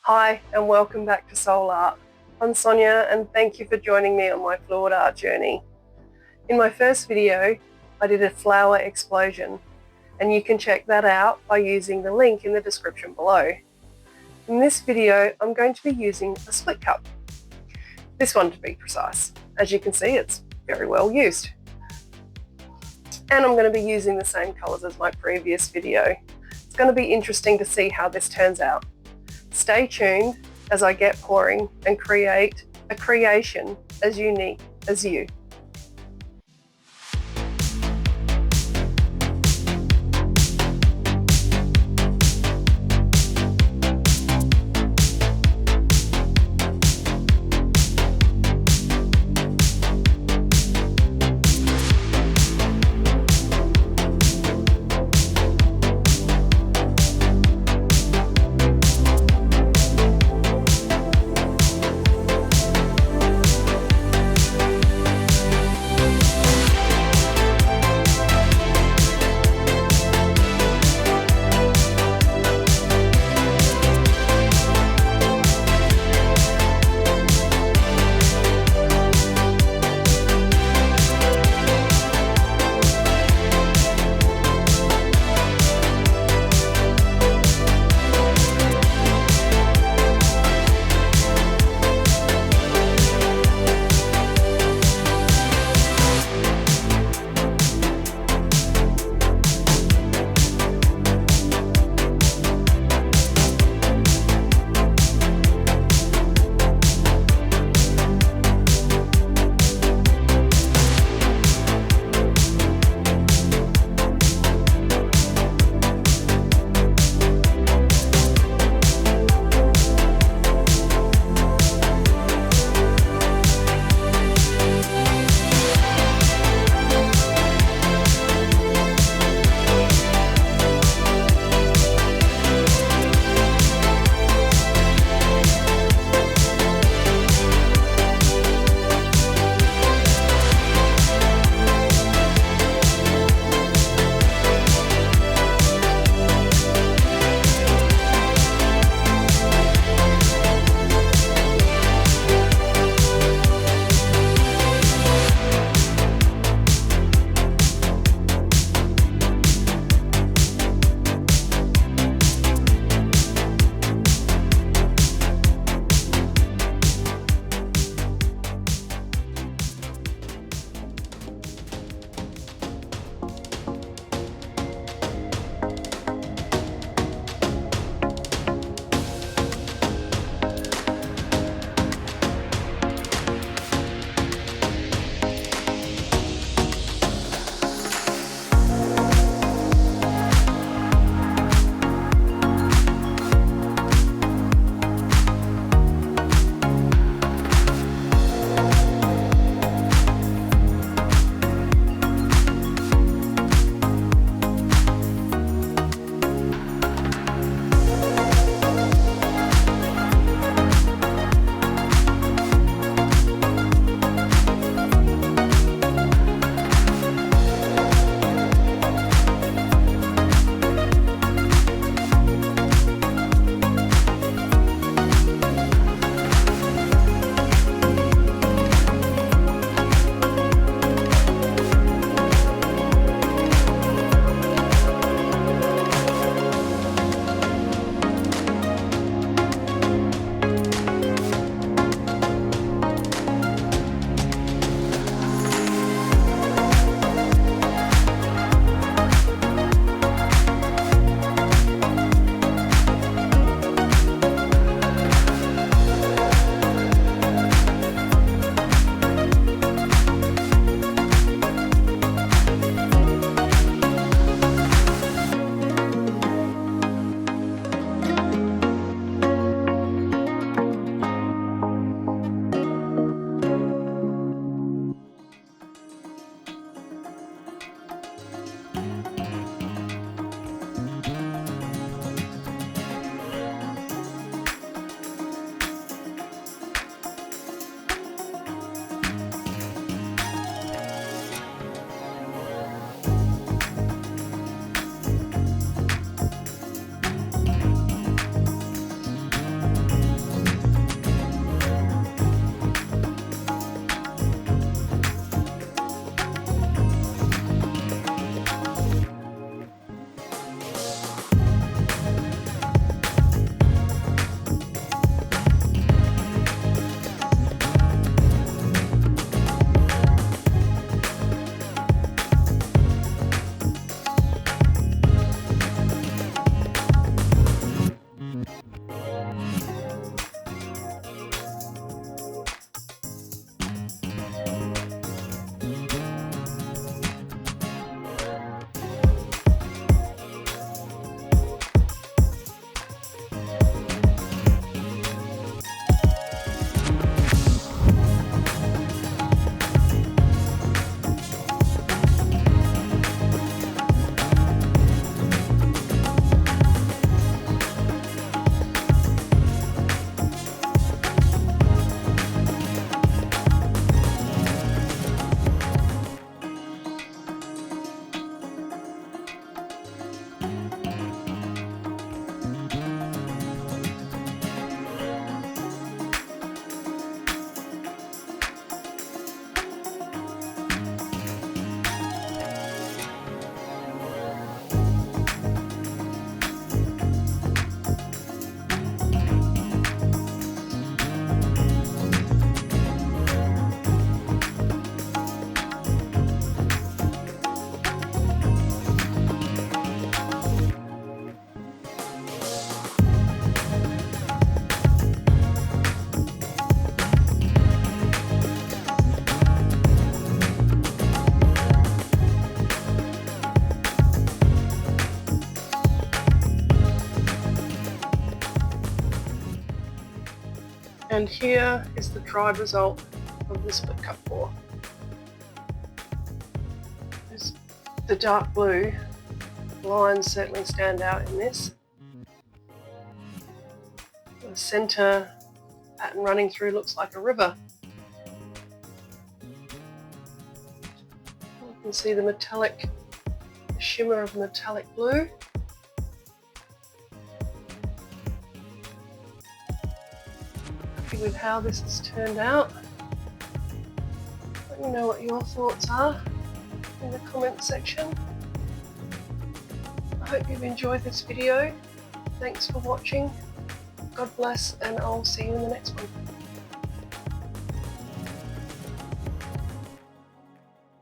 Hi and welcome back to Soul Art. I'm Sonia and thank you for joining me on my fluid art journey. In my first video, I did a flower explosion and you can check that out by using the link in the description below. In this video, I'm going to be using a split cup. This one to be precise. As you can see, it's very well used. And I'm going to be using the same colours as my previous video. It's going to be interesting to see how this turns out. Stay tuned as I get pouring and create a creation as unique as you. And here is the tried result of the split cut pour. The dark blue lines certainly stand out in this. The centre pattern running through looks like a river. You can see the shimmer of metallic blue. Happy with how this has turned out. Let me know what your thoughts are in the comment section. I hope you've enjoyed this video. Thanks for watching. God bless, and I'll see you in the next one.